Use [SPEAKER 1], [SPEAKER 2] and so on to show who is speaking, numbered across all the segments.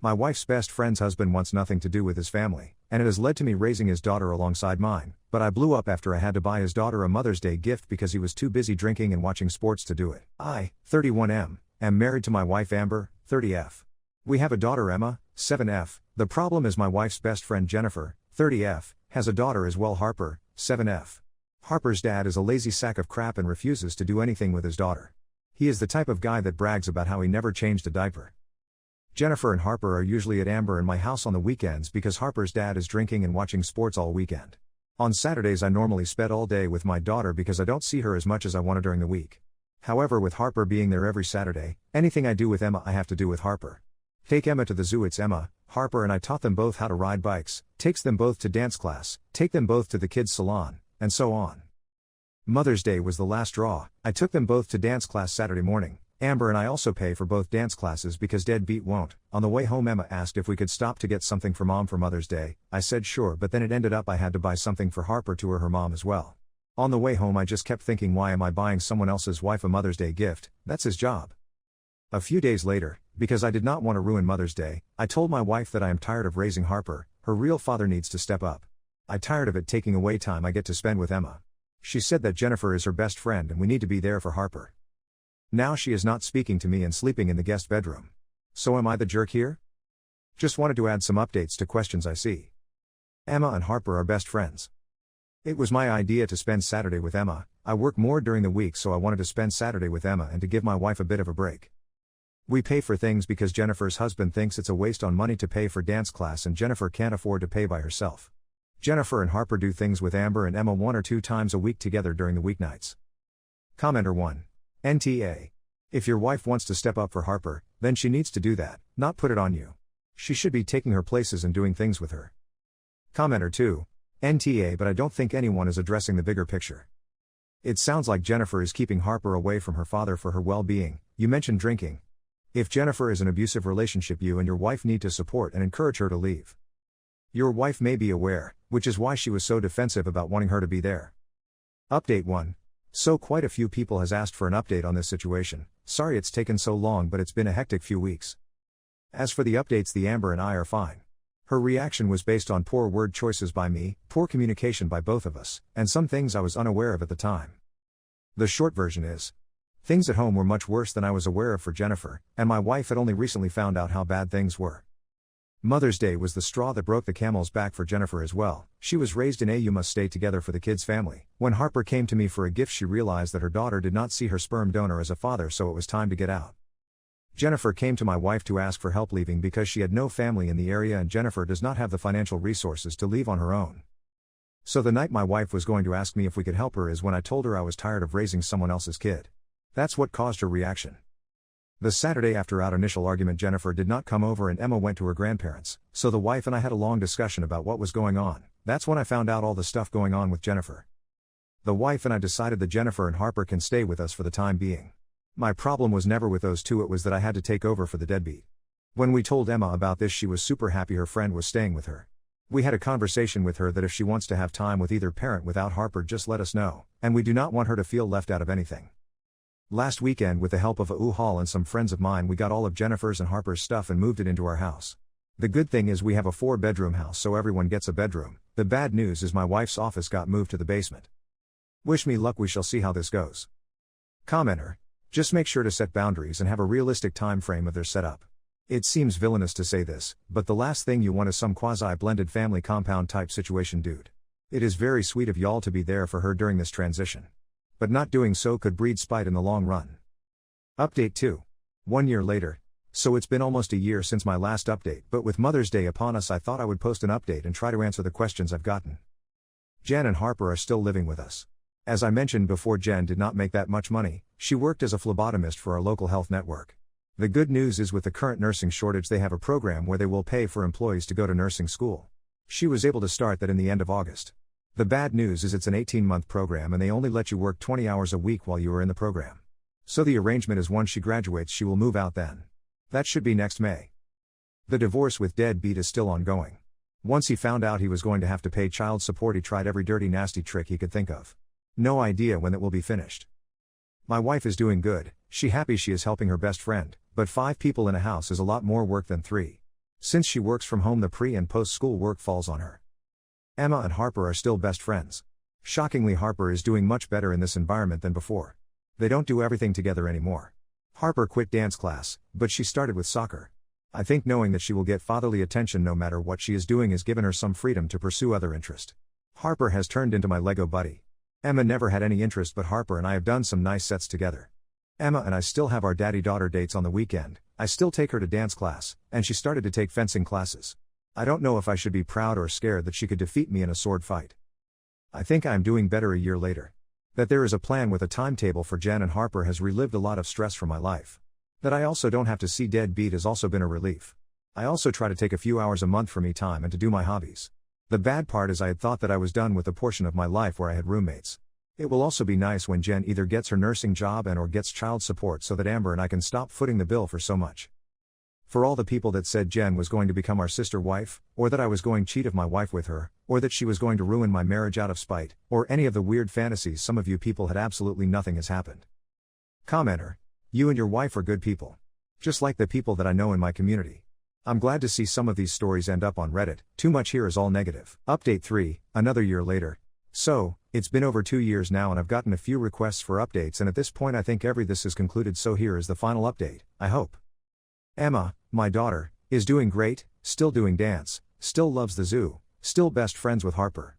[SPEAKER 1] My wife's best friend's husband wants nothing to do with his family, and it has led to me raising his daughter alongside mine, but I blew up after I had to buy his daughter a Mother's Day gift because he was too busy drinking and watching sports to do it. I, 31M, am married to my wife Amber, 30F. We have a daughter Emma, 7F. The problem is my wife's best friend Jennifer, 30F, has a daughter as well Harper, 7F. Harper's dad is a lazy sack of crap and refuses to do anything with his daughter. He is the type of guy that brags about how he never changed a diaper. Jennifer and Harper are usually at Amber and my house on the weekends because Harper's dad is drinking and watching sports all weekend. On Saturdays I normally spend all day with my daughter because I don't see her as much as I want to during the week. However, with Harper being there every Saturday, anything I do with Emma I have to do with Harper. Take Emma to the zoo. It's Emma, Harper and I taught them both how to ride bikes, takes them both to dance class, take them both to the kids' salon, and so on. Mother's Day was the last straw. I took them both to dance class Saturday morning. Amber and I also pay for both dance classes because deadbeat won't. On the way home Emma asked if we could stop to get something for mom for Mother's Day. I said sure, but then it ended up I had to buy something for Harper to her mom as well. On the way home I just kept thinking, why am I buying someone else's wife a Mother's Day gift? That's his job. A few days later, because I did not want to ruin Mother's Day, I told my wife that I am tired of raising Harper, her real father needs to step up. I'm tired of it taking away time I get to spend with Emma. She said that Jennifer is her best friend and we need to be there for Harper. Now she is not speaking to me and sleeping in the guest bedroom. So am I the jerk here? Just wanted to add some updates to questions I see. Emma and Harper are best friends. It was my idea to spend Saturday with Emma. I work more during the week, so I wanted to spend Saturday with Emma and to give my wife a bit of a break. We pay for things because Jennifer's husband thinks it's a waste on money to pay for dance class and Jennifer can't afford to pay by herself. Jennifer and Harper do things with Amber and Emma 1 or 2 times a week together during the weeknights. Commenter 1. NTA. If your wife wants to step up for Harper, then she needs to do that, not put it on you. She should be taking her places and doing things with her. Commenter 2. NTA, but I don't think anyone is addressing the bigger picture. It sounds like Jennifer is keeping Harper away from her father for her well-being. You mentioned drinking. If Jennifer is in an abusive relationship, you and your wife need to support and encourage her to leave. Your wife may be aware, which is why she was so defensive about wanting her to be there. Update 1. So quite a few people has asked for an update on this situation. Sorry it's taken so long, but it's been a hectic few weeks. As for the updates, the Amber and I are fine. Her reaction was based on poor word choices by me, poor communication by both of us, and some things I was unaware of at the time. The short version is, things at home were much worse than I was aware of for Jennifer, and my wife had only recently found out how bad things were. Mother's Day was the straw that broke the camel's back for Jennifer as well. She was raised in a you must stay together for the kids' family. When Harper came to me for a gift, she realized that her daughter did not see her sperm donor as a father, so it was time to get out. Jennifer came to my wife to ask for help leaving because she had no family in the area and Jennifer does not have the financial resources to leave on her own. So the night my wife was going to ask me if we could help her is when I told her I was tired of raising someone else's kid. That's what caused her reaction. The Saturday after our initial argument, Jennifer did not come over and Emma went to her grandparents, so the wife and I had a long discussion about what was going on. That's when I found out all the stuff going on with Jennifer. The wife and I decided that Jennifer and Harper can stay with us for the time being. My problem was never with those two, it was that I had to take over for the deadbeat. When we told Emma about this, she was super happy her friend was staying with her. We had a conversation with her that if she wants to have time with either parent without Harper, just let us know, and we do not want her to feel left out of anything. Last weekend, with the help of a U-Haul and some friends of mine, we got all of Jennifer's and Harper's stuff and moved it into our house. The good thing is we have a 4-bedroom house, so everyone gets a bedroom. The bad news is my wife's office got moved to the basement. Wish me luck, we shall see how this goes. Commenter. Just make sure to set boundaries and have a realistic time frame of their setup. It seems villainous to say this, but the last thing you want is some quasi-blended family compound type situation, dude. It is very sweet of y'all to be there for her during this transition. But not doing so could breed spite in the long run. Update 2. 1 year later. So it's been almost a year since my last update, but with Mother's Day upon us I thought I would post an update and try to answer the questions I've gotten. Jen and Harper are still living with us. As I mentioned before, Jen did not make that much money. She worked as a phlebotomist for our local health network. The good news is with the current nursing shortage they have a program where they will pay for employees to go to nursing school. She was able to start that in the end of August. The bad news is it's an 18-month program and they only let you work 20 hours a week while you are in the program. So the arrangement is once she graduates she will move out then. That should be next May. The divorce with deadbeat is still ongoing. Once he found out he was going to have to pay child support, he tried every dirty nasty trick he could think of. No idea when it will be finished. My wife is doing good, she happy she is helping her best friend, but 5 people in a house is a lot more work than 3. Since she works from home, the pre- and post-school work falls on her. Emma and Harper are still best friends. Shockingly, Harper is doing much better in this environment than before. They don't do everything together anymore. Harper quit dance class, but she started with soccer. I think knowing that she will get fatherly attention no matter what she is doing has given her some freedom to pursue other interests. Harper has turned into my Lego buddy. Emma never had any interest, but Harper and I have done some nice sets together. Emma and I still have our daddy-daughter dates on the weekend. I still take her to dance class, and she started to take fencing classes. I don't know if I should be proud or scared that she could defeat me in a sword fight. I think I am doing better a year later. That there is a plan with a timetable for Jen and Harper has relived a lot of stress from my life. That I also don't have to see deadbeat has also been a relief. I also try to take a few hours a month for me time and to do my hobbies. The bad part is I had thought that I was done with the portion of my life where I had roommates. It will also be nice when Jen either gets her nursing job and or gets child support so that Amber and I can stop footing the bill for so much. For all the people that said Jen was going to become our sister wife, or that I was going to cheat of my wife with her, or that she was going to ruin my marriage out of spite, or any of the weird fantasies some of you people had, absolutely nothing has happened. Commenter. You and your wife are good people. Just like the people that I know in my community. I'm glad to see some of these stories end up on Reddit. Too much here is all negative. Update 3, another year later. So, it's been over 2 years now and I've gotten a few requests for updates, and at this point I think this is concluded, so here is the final update, I hope. Emma, my daughter, is doing great, still doing dance, still loves the zoo, still best friends with Harper.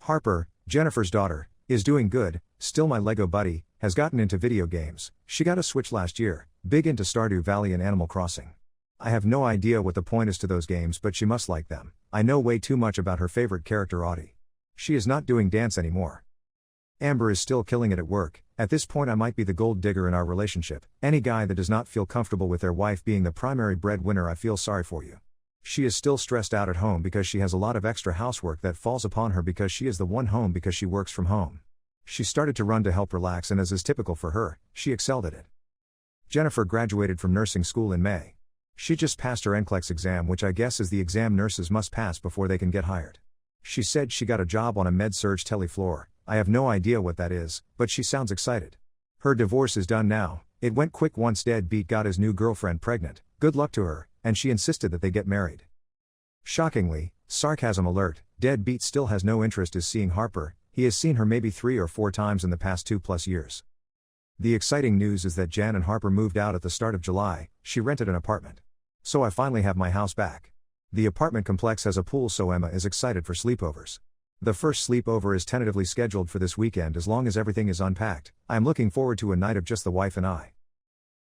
[SPEAKER 1] Harper, Jennifer's daughter, is doing good, still my Lego buddy, has gotten into video games. She got a Switch last year, big into Stardew Valley and Animal Crossing. I have no idea what the point is to those games, but she must like them. I know way too much about her favorite character Audie. She is not doing dance anymore. Amber is still killing it at work. At this point I might be the gold digger in our relationship. Any guy that does not feel comfortable with their wife being the primary breadwinner, I feel sorry for you. She is still stressed out at home because she has a lot of extra housework that falls upon her because she is the one home because she works from home. She started to run to help relax, and as is typical for her, she excelled at it. Jennifer graduated from nursing school in May. She just passed her NCLEX exam, which I guess is the exam nurses must pass before they can get hired. She said she got a job on a med-surg tele floor. I have no idea what that is, but she sounds excited. Her divorce is done now. It went quick once deadbeat got his new girlfriend pregnant. Good luck to her, and she insisted that they get married. Shockingly, sarcasm alert, deadbeat still has no interest in seeing Harper. He has seen her maybe 3 or 4 times in the past 2+ years. The exciting news is that Jan and Harper moved out at the start of July. She rented an apartment. So I finally have my house back. The apartment complex has a pool, so Emma is excited for sleepovers. The first sleepover is tentatively scheduled for this weekend as long as everything is unpacked. I am looking forward to a night of just the wife and I.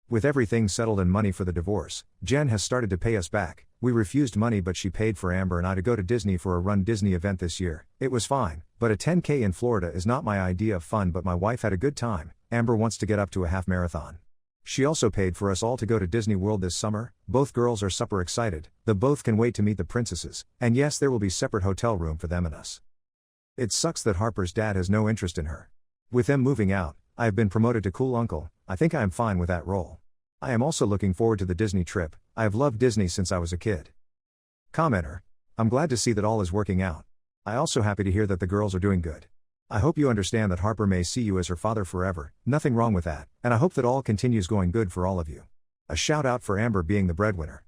[SPEAKER 1] With everything settled and money for the divorce, Jen has started to pay us back. We refused money, but she paid for Amber and I to go to Disney for a Run Disney event this year. It was fine, but a 10K in Florida is not my idea of fun, but my wife had a good time. Amber wants to get up to a half marathon. She also paid for us all to go to Disney World this summer. Both girls are super excited. The both can wait to meet the princesses, and yes, there will be separate hotel room for them and us. It sucks that Harper's dad has no interest in her. With them moving out, I have been promoted to cool uncle. I think I am fine with that role. I am also looking forward to the Disney trip. I have loved Disney since I was a kid. Commenter. I'm glad to see that all is working out. I also happy to hear that the girls are doing good. I hope you understand that Harper may see you as her father forever. Nothing wrong with that, and I hope that all continues going good for all of you. A shout out for Amber being the breadwinner.